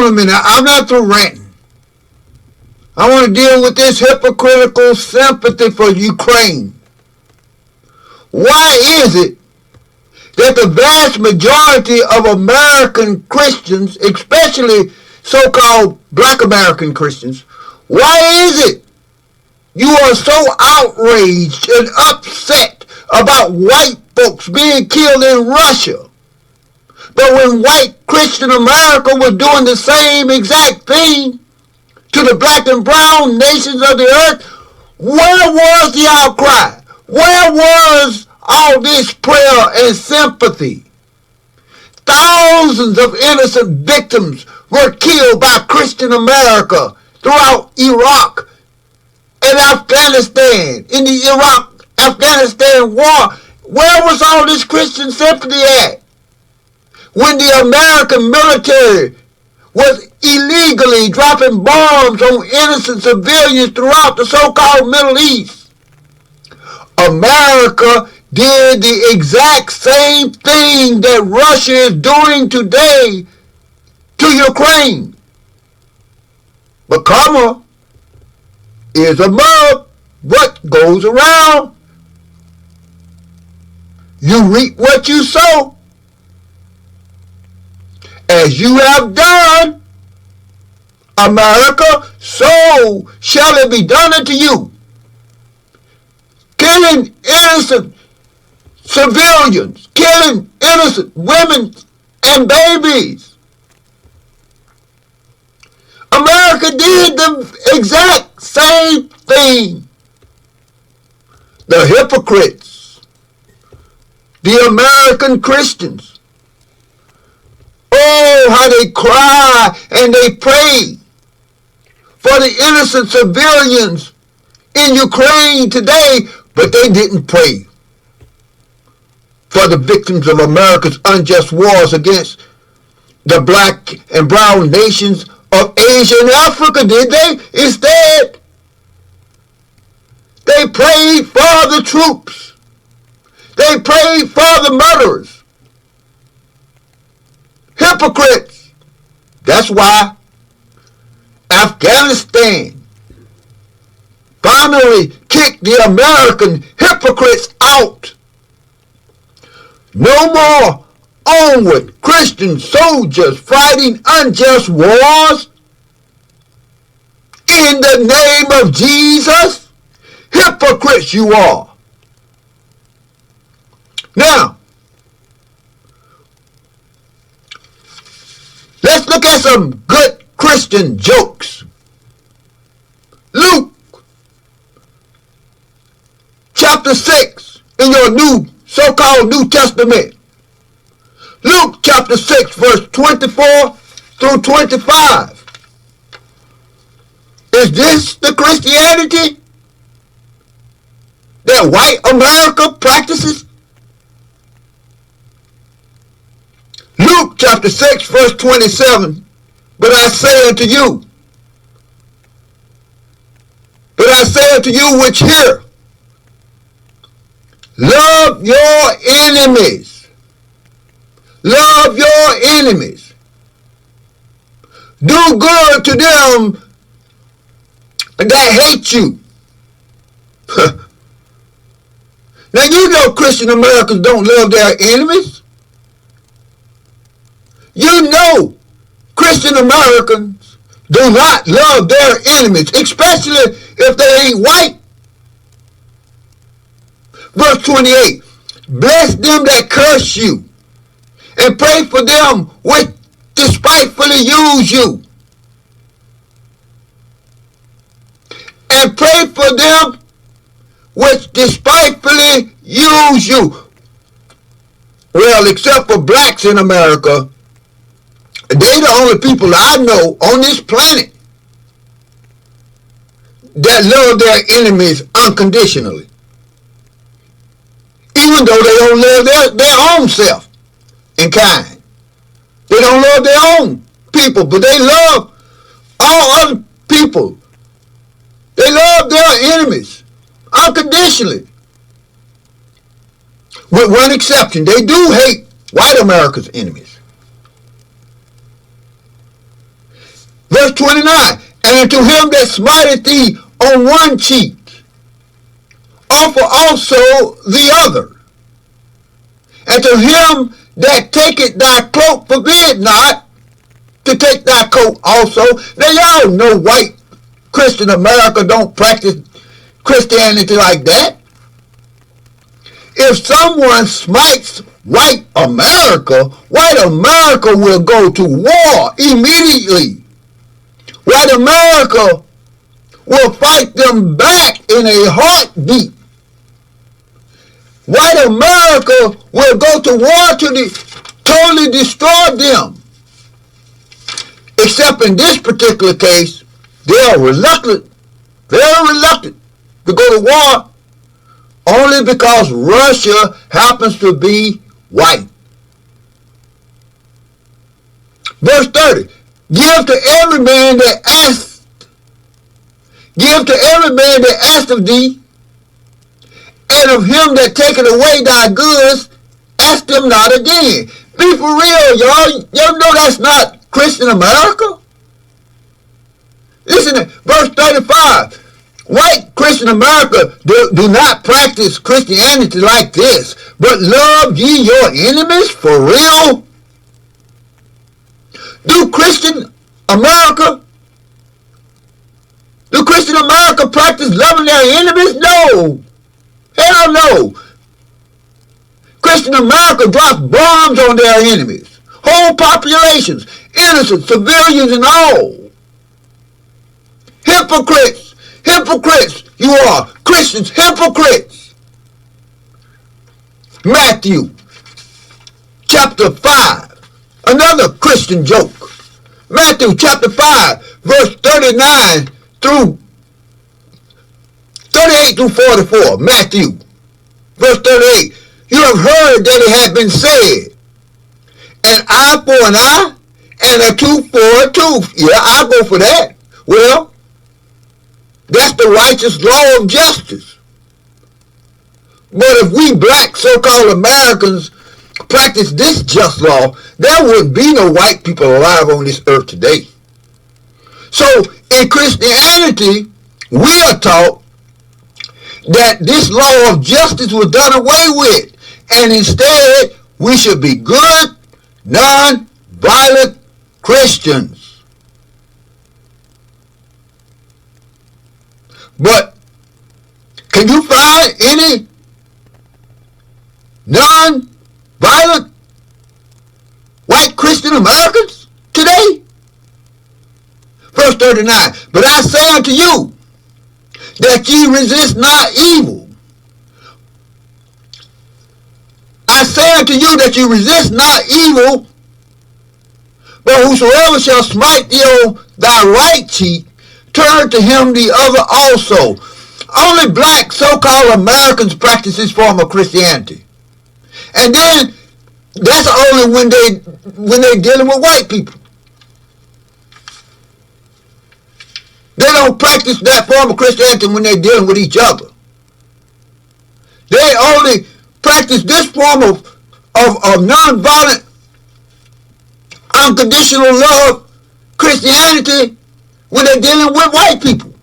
a minute. I'm not through ranting. I want to deal with this hypocritical sympathy for Ukraine. Why is it that the vast majority of American Christians, especially so-called black American Christians, why is it you are so outraged and upset about white folks being killed in Russia? But when white Christian America was doing the same exact thing to the black and brown nations of the earth, where was the outcry? Where was all this prayer and sympathy? Thousands of innocent victims were killed by Christian America throughout Iraq and Afghanistan, in the Iraq-Afghanistan war. Where was all this Christian sympathy at? When the American military was illegally dropping bombs on innocent civilians throughout the so-called Middle East. America did the exact same thing that Russia is doing today to Ukraine. But karma is above what goes around. You reap what you sow. As you have done, America, so shall it be done unto you. Killing innocent civilians, killing innocent women and babies. America did the exact same thing. The hypocrites, the American Christians, oh, how they cry and they pray for the innocent civilians in Ukraine today, but they didn't pray for the victims of America's unjust wars against the black and brown nations of Asia and Africa, did they? Instead, they prayed for the troops. They prayed for the murderers. Hypocrites. That's why Afghanistan finally kicked the American hypocrites out. No more onward Christian soldiers fighting unjust wars in the name of Jesus. Hypocrites you are. Now, let's look at some good Christian jokes. Luke chapter 6 in your new so-called New Testament. Luke chapter 6 verse 24 through 25. Is this the Christianity that white America practices? Luke chapter 6 verse 27. But I say unto you which hear, love your enemies. Love your enemies. Do good to them that hate you. Now you know Christian Americans don't love their enemies. You know Christian Americans do not love their enemies, especially if they ain't white. Verse 28, bless them that curse you, and pray for them which despitefully use you. And pray for them which despitefully use you. Well, except for blacks in America, they the only people I know on this planet that love their enemies unconditionally. Even though they don't love their own self in kind. They don't love their own people, but they love all other people. They love their enemies unconditionally. With one exception, they do hate white America's enemies. Verse 29, and to him that smiteth thee on one cheek, offer also the other. And to him that taketh thy cloak, forbid not to take thy coat also. Now y'all know white Christian America don't practice Christianity like that. If someone smites white America will go to war immediately. White America will fight them back in a heartbeat. White America will go to war to totally destroy them. Except in this particular case, they are reluctant, very reluctant to go to war only because Russia happens to be white. Verse 30, give to every man that asked of thee, and of him that taketh away thy goods, ask them not again. Be for real, y'all. Y'all know that's not Christian America? Listen to verse 35. White Christian America do not practice Christianity like this, but love ye your enemies for real? Do Christian America practice loving their enemies? No. Hell no. Christian America drops bombs on their enemies. Whole populations, innocent, civilians and all. Hypocrites. Hypocrites. You are Christians, hypocrites. Matthew chapter 5. Another Christian joke. Matthew chapter 5, verse 38 through 44. Matthew, verse 38. You have heard that it hath been said, an eye for an eye, and a tooth for a tooth. Yeah, I'll go for that. Well, that's the righteous law of justice. But if we black so-called Americans practice this just law, there wouldn't be no white people alive on this earth today. So in Christianity, we are taught that this law of justice was done away with, and instead we should be good, non-violent Christians. But can you find any non-violent white Christian Americans today? Verse 39, but I say unto you, that ye resist not evil. I say unto you that ye resist not evil, but whosoever shall smite thee on thy right cheek, turn to him the other also. Only black so-called Americans practice this form of Christianity. And then that's only when they're dealing with white people. They don't practice that form of Christianity when they're dealing with each other. They only practice this form of nonviolent, unconditional love Christianity when they're dealing with white people.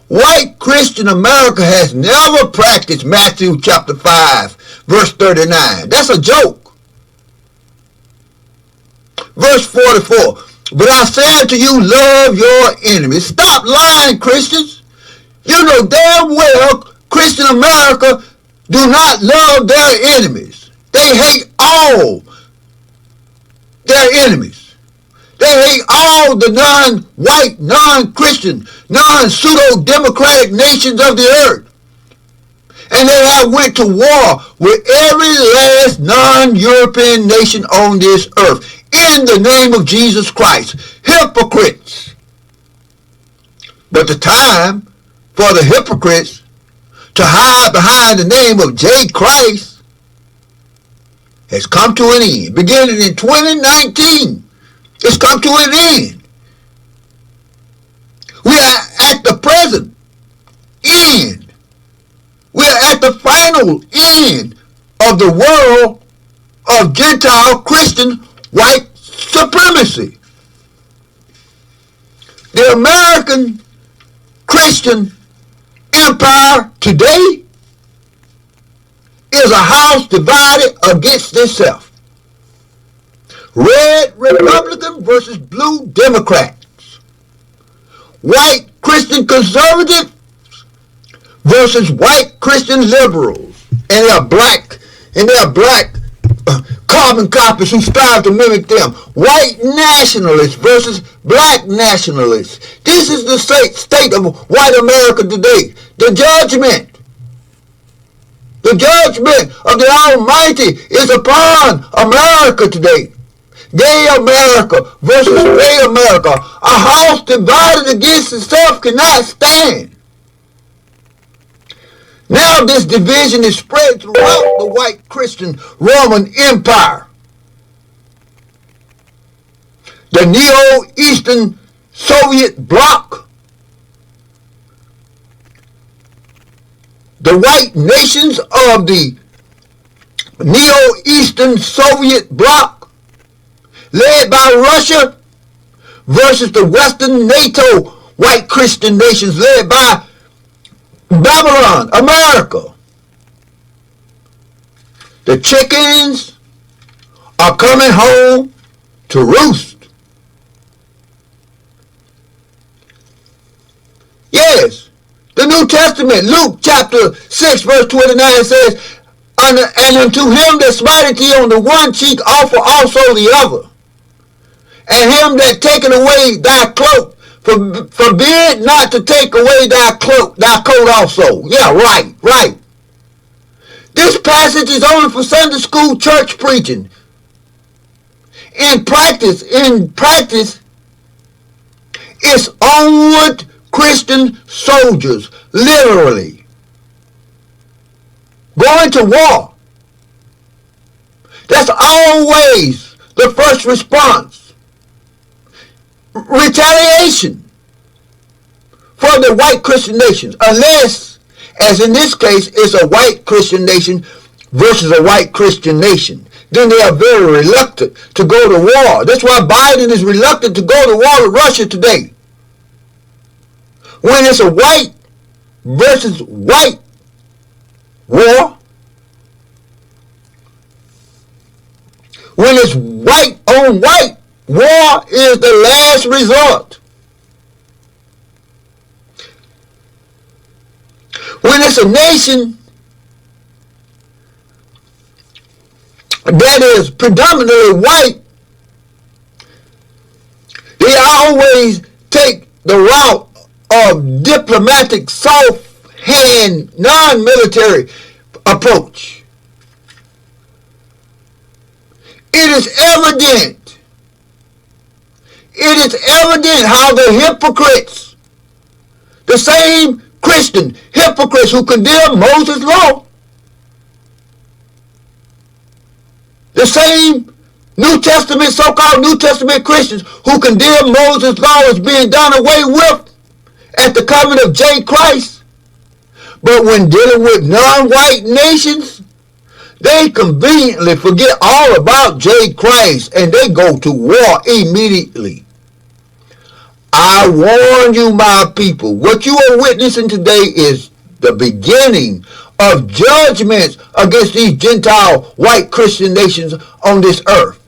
White Christian America has never practiced Matthew chapter 5, verse 39. That's a joke. Verse 44. But I say unto you, love your enemies. Stop lying, Christians. You know damn well Christian America do not love their enemies. They hate all their enemies. They hate all the non-white, non-Christian, non-pseudo-democratic nations of the earth. And they have went to war with every last non-European nation on this earth in the name of Jesus Christ. Hypocrites. But the time for the hypocrites to hide behind the name of J. Christ has come to an end. Beginning in 2019, it's come to an end. We are at the present end. We are at the final end of the world of Gentile Christian white supremacy. The American Christian empire today is a house divided against itself. Red Republican versus blue Democrats. White Christian conservatives versus white Christian liberals. And they're black carbon copies who strive to mimic them. White nationalists versus black nationalists. This is the state of white America today. The judgment of the Almighty is upon America today. Gay America versus gay America. A house divided against itself cannot stand. Now this division is spread throughout the white Christian Roman Empire. The Neo-Eastern Soviet bloc, the white nations of the Neo-Eastern Soviet bloc, led by Russia, versus the Western NATO white Christian nations led by Babylon, America. The chickens are coming home to roost. Yes, the New Testament, Luke chapter 6 verse 29 says, and unto him that smiteth thee on the one cheek offer also the other. And him that taketh away thy cloak, forbid not to take away thy coat also. Yeah, right. This passage is only for Sunday school church preaching. In practice, it's onward Christian soldiers, literally, going to war. That's always the first response. Retaliation for the white Christian nations, unless, as in this case, it's a white Christian nation versus a white Christian nation. Then they are very reluctant to go to war. That's why Biden is reluctant to go to war with Russia today. When it's a white versus white war, when it's white on white, war is the last resort. When it's a nation that is predominantly white, they always take the route of diplomatic, soft-hand, non-military approach. It is evident how the hypocrites, the same Christian hypocrites who condemn Moses' law, the same New Testament, so-called New Testament Christians who condemn Moses' law as being done away with at the coming of J. Christ. But when dealing with non-white nations, they conveniently forget all about J. Christ and they go to war immediately. I warn you, my people, what you are witnessing today is the beginning of judgments against these Gentile white Christian nations on this earth.